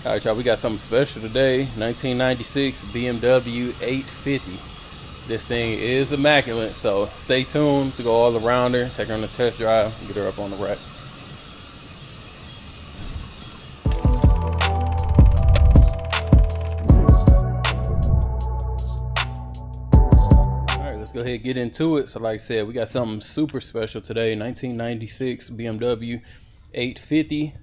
All right, y'all, we got something special today. 1996 BMW 850. This thing is immaculate, so stay tuned to go all around her, take her on a test drive, get her up on the rack. All right, let's go ahead and get into it. So like I said, we got something super special today. 1996 BMW 850.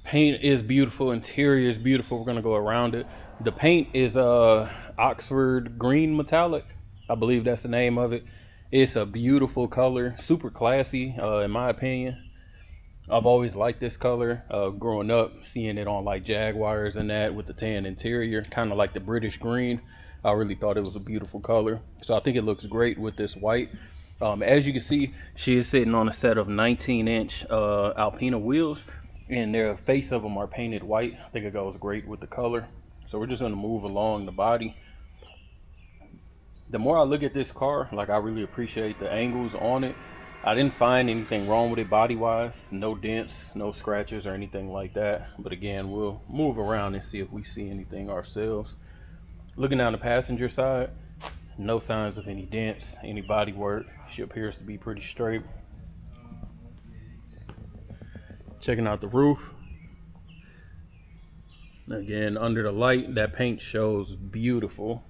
Paint is beautiful, interior is beautiful. We're gonna go around it. The paint is Oxford green metallic, I believe that's the name of it. It's a beautiful color, super classy, in my opinion. I've always liked this color, growing up, seeing it on like Jaguars and that with the tan interior, kind of like the British green. I really thought it was a beautiful color, so I think it looks great with this white. As you can see, she is sitting on a set of 19-inch Alpina wheels, and the face of them are painted white. I think it goes great with the color. So we're just going to move along the body. The more I look at this car, like, I really appreciate the angles on it. I didn't find anything wrong with it body wise, no dents, no scratches or anything like that. But again, we'll move around and see if we see anything ourselves. Looking down the passenger side, no signs of any dents, any body work. She appears to be pretty straight. Checking out the roof. Again, under the light, that paint shows beautiful.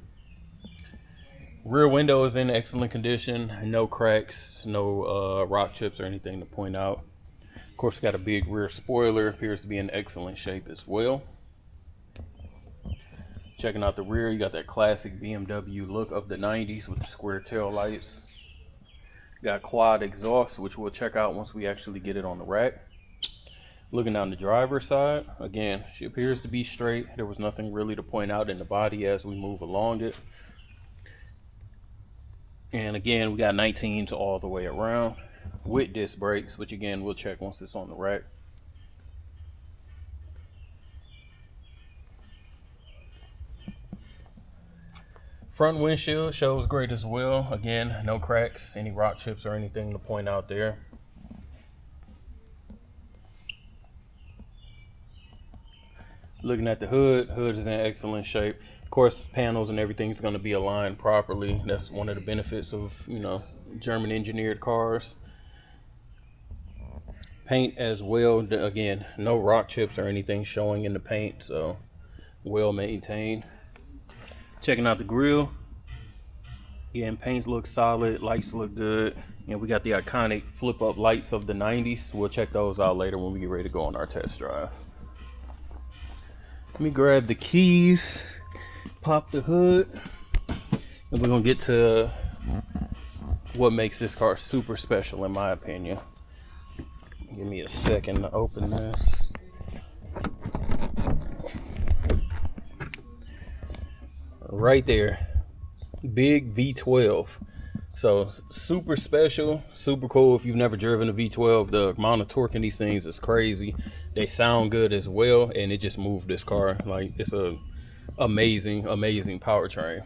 Rear window is in excellent condition. No cracks, no rock chips or anything to point out. Of course, got a big rear spoiler. Appears to be in excellent shape as well. Checking out the rear, you got that classic BMW look of the 90s with the square tail lights. Got quad exhaust, which we'll check out once we actually get it on the rack. Looking down the driver's side, again, she appears to be straight. There was nothing really to point out in the body as we move along it. And again, we got 19s all the way around with disc brakes, which again, we'll check once it's on the rack. Front windshield shows great as well. Again, no cracks, any rock chips or anything to point out there. Looking at the hood, hood is in excellent shape. Of course, panels and everything's going to be aligned properly. That's one of the benefits of, you know, German engineered cars. Paint as well, again, no rock chips or anything showing in the paint, so well maintained. Checking out the grille. Again, paint looks solid, lights look good, and we got the iconic flip up lights of the 90s. We'll check those out later when we get ready to go on our test drive. Let me grab the keys, pop the hood, and we're gonna get to what makes this car super special in my opinion. Give me a second to open this. Right there, big V12. So super special, super cool. If you've never driven a V12, the amount of torque in these things is crazy. They sound good as well, and it just moved this car. Like, it's a amazing powertrain.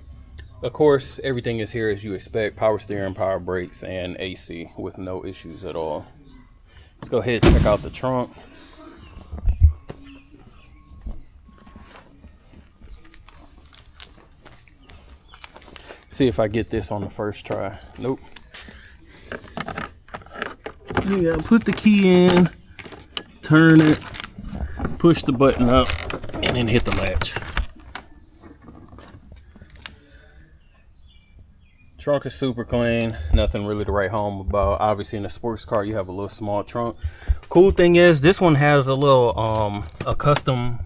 Of course, everything is here as you expect: power steering, power brakes, and AC with no issues at all. Let's go ahead and check out the trunk. See if I get this on the first try. Nope. You gotta put the key in, turn it, push the button up, and then hit the latch. Trunk is super clean, nothing really to write home about. Obviously in a sports car you have a little small trunk. Cool thing is this one has a little a custom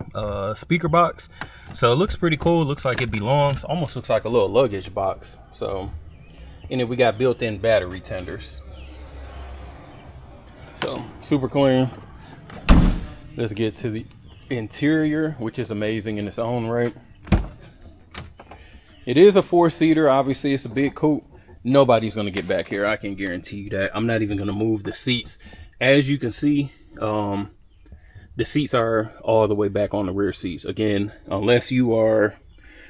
speaker box, so it looks pretty cool. It looks like it belongs, almost looks like a little luggage box. So, and then we got built-in battery tenders. So super clean. Let's get to the interior, which is amazing in its own right. It is a 4-seater. Obviously it's a big coupe. Nobody's gonna get back here, I can guarantee you that. I'm not even gonna move the seats. As you can see, the seats are all the way back on the rear seats. Again, unless you are,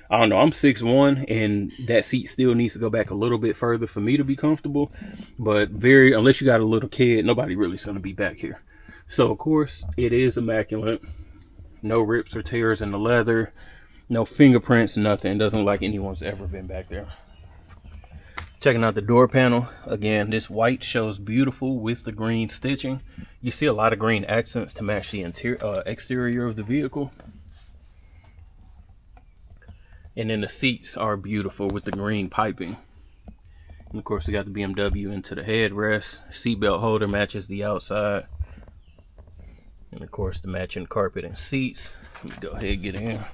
I don't know, I'm 6'1", and that seat still needs to go back a little bit further for me to be comfortable. But unless you got a little kid, nobody really is gonna be back here. So of course it is immaculate. No rips or tears in the leather, no fingerprints, nothing. It doesn't look like anyone's ever been back there. Checking out the door panel. Again, this white shows beautiful with the green stitching. You see a lot of green accents to match the exterior of the vehicle. And then the seats are beautiful with the green piping. And of course, we got the BMW into the headrest. Seatbelt holder matches the outside. And of course, the matching carpet and seats. Let me go ahead and get in.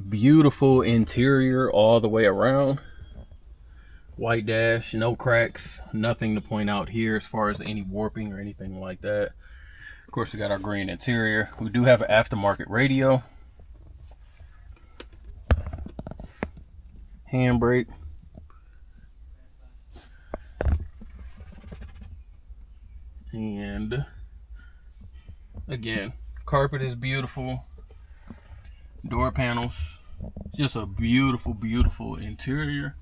Beautiful interior all the way around. White dash, no cracks, nothing to point out here as far as any warping or anything like that. Of course, we got our green interior. We do have an aftermarket radio. Handbrake. And again, carpet is beautiful. Door panels, just a beautiful, beautiful interior.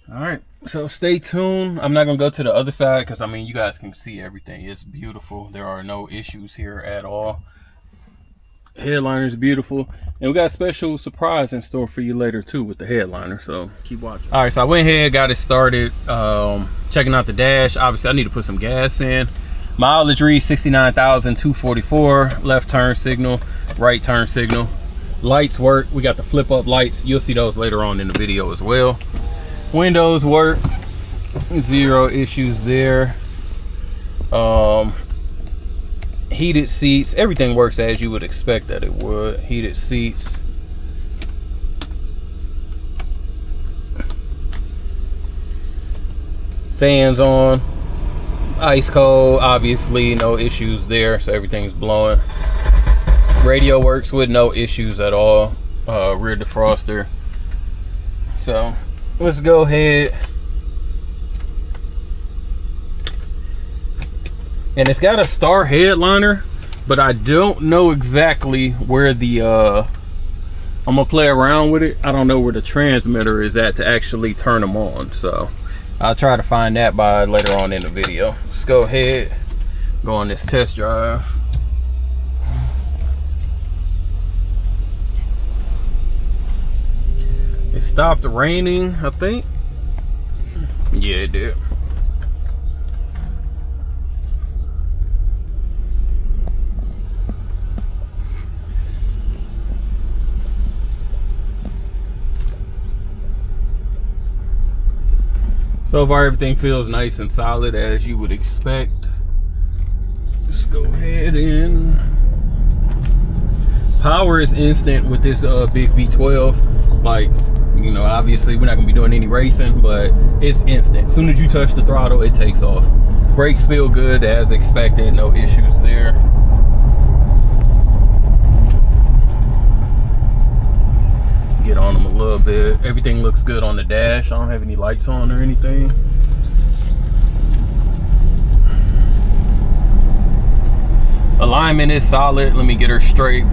All right, so stay tuned. I'm not gonna go to the other side because I mean you guys can see everything. It's beautiful. There are no issues here at all. Headliner is beautiful, and we got a special surprise in store for you later too with the headliner, so keep watching. All right, so I went ahead, got it started, checking out the dash. Obviously I need to put some gas in. Mileage reads 69,244. Left turn signal, right turn signal. Lights work. We got the flip up lights. You'll see those later on in the video as well. Windows work. Zero issues there. Heated seats. Everything works as you would expect that it would. Heated seats. Fans on. Ice cold, obviously no issues there, so everything's blowing. Radio works with no issues at all. Rear defroster. So let's go ahead. And it's got a star headliner, but I don't know exactly where the I'm gonna play around with it. I don't know where the transmitter is at to actually turn them on, so I'll try to find that by later on in the video. Let's go ahead, go on this test drive. It stopped raining, I think. Yeah, it did. So far, everything feels nice and solid as you would expect. Just go ahead and power is instant with this big V12. Like, you know, obviously we're not gonna be doing any racing, but it's instant. As soon as you touch the throttle, it takes off. Brakes feel good as expected, no issues there. Get on them a little bit. Everything looks good on the dash. I don't have any lights on or anything. Alignment is solid. Let me get her straight.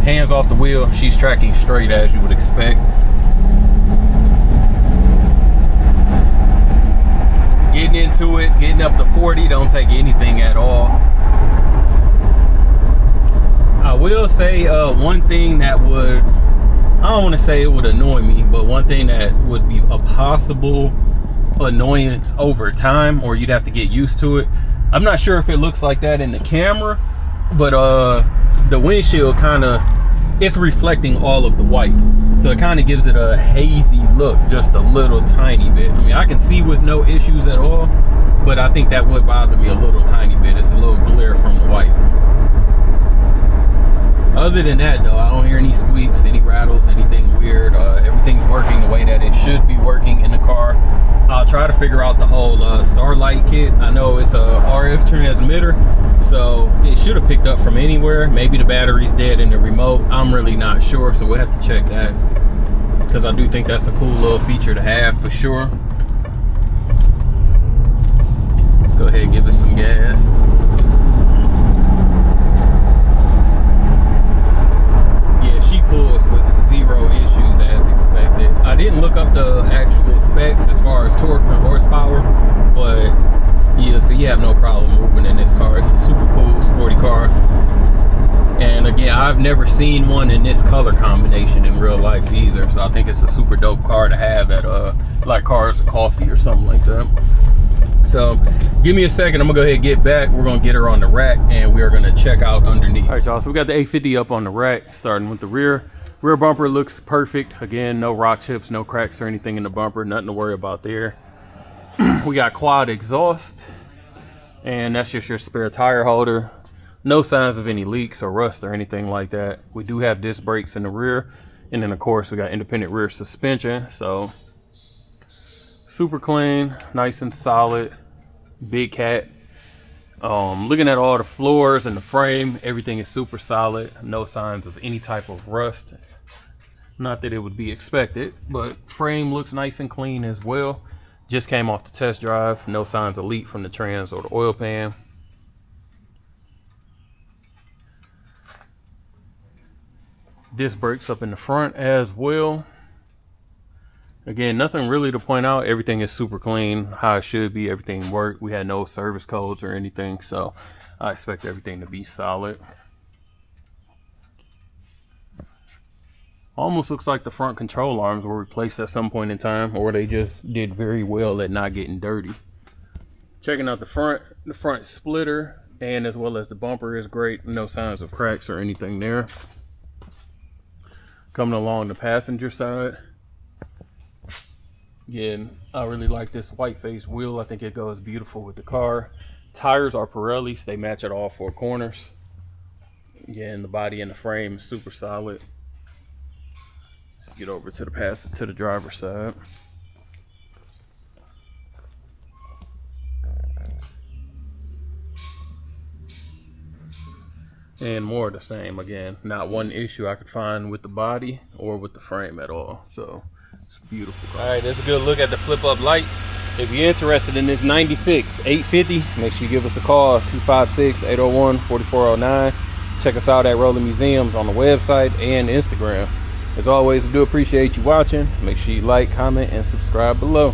Hands off the wheel. She's tracking straight as you would expect. Getting into it, getting up to 40, don't take anything at all. I will say one thing that would, I don't want to say it would annoy me, but one thing that would be a possible annoyance over time, or you'd have to get used to it. I'm not sure if it looks like that in the camera, but the windshield kind of, it's reflecting all of the white. So it kind of gives it a hazy look, just a little tiny bit. I mean, I can see with no issues at all, but I think that would bother me a little tiny bit. It's a little glare from the white. Other than that though, I don't hear any squeaks, any rattles, anything weird. Everything's working the way that it should be working in the car. I'll try to figure out the whole Starlight kit. I know it's a RF transmitter, so it should have picked up from anywhere. Maybe the battery's dead in the remote. I'm really not sure, so we'll have to check that, because I do think that's a cool little feature to have for sure. Let's go ahead and give it some gas. Pulls with zero issues as expected. I didn't look up the actual specs as far as torque or horsepower, but yeah, I've never seen one in this color combination in real life either, so I think it's a super dope car to have at like Cars or Coffee or something like that. So give me a second, I'm gonna go ahead and get back. We're gonna get her on the rack and we are gonna check out underneath. All right, y'all, so we got the 850 up on the rack, starting with the rear. Rear bumper looks perfect. Again, no rock chips, no cracks or anything in the bumper, nothing to worry about there. We got quad exhaust, and that's just your spare tire holder. No signs of any leaks or rust or anything like that. We do have disc brakes in the rear, and then of course we got independent rear suspension, so super clean, nice and solid, big cat. Looking at all the floors and the frame, everything is super solid. No signs of any type of rust, not that it would be expected, but frame looks nice and clean as well. Just came off the test drive, no signs of leak from the trans or the oil pan. Disc brakes up in the front as well. Again, nothing really to point out. Everything is super clean, how it should be. Everything worked. We had no service codes or anything, so I expect everything to be solid. Almost looks like the front control arms were replaced at some point in time, or they just did very well at not getting dirty. Checking out the front splitter and as well as the bumper is great. No signs of cracks or anything there. Coming along the passenger side, again, I really like this white face wheel. I think it goes beautiful with the car. Tires are Pirellis, they match at all four corners. Again, the body and the frame is super solid. Let's get over to the driver's side. And more of the same. Again, not one issue I could find with the body or with the frame at all. So it's beautiful. All right, that's a good look at the flip up lights. If you're interested in this 96 850, make sure you give us a call, 256-801-4409. Check us out at Rolling Museums on the website and Instagram. As always, we do appreciate you watching. Make sure you like, comment, and subscribe below.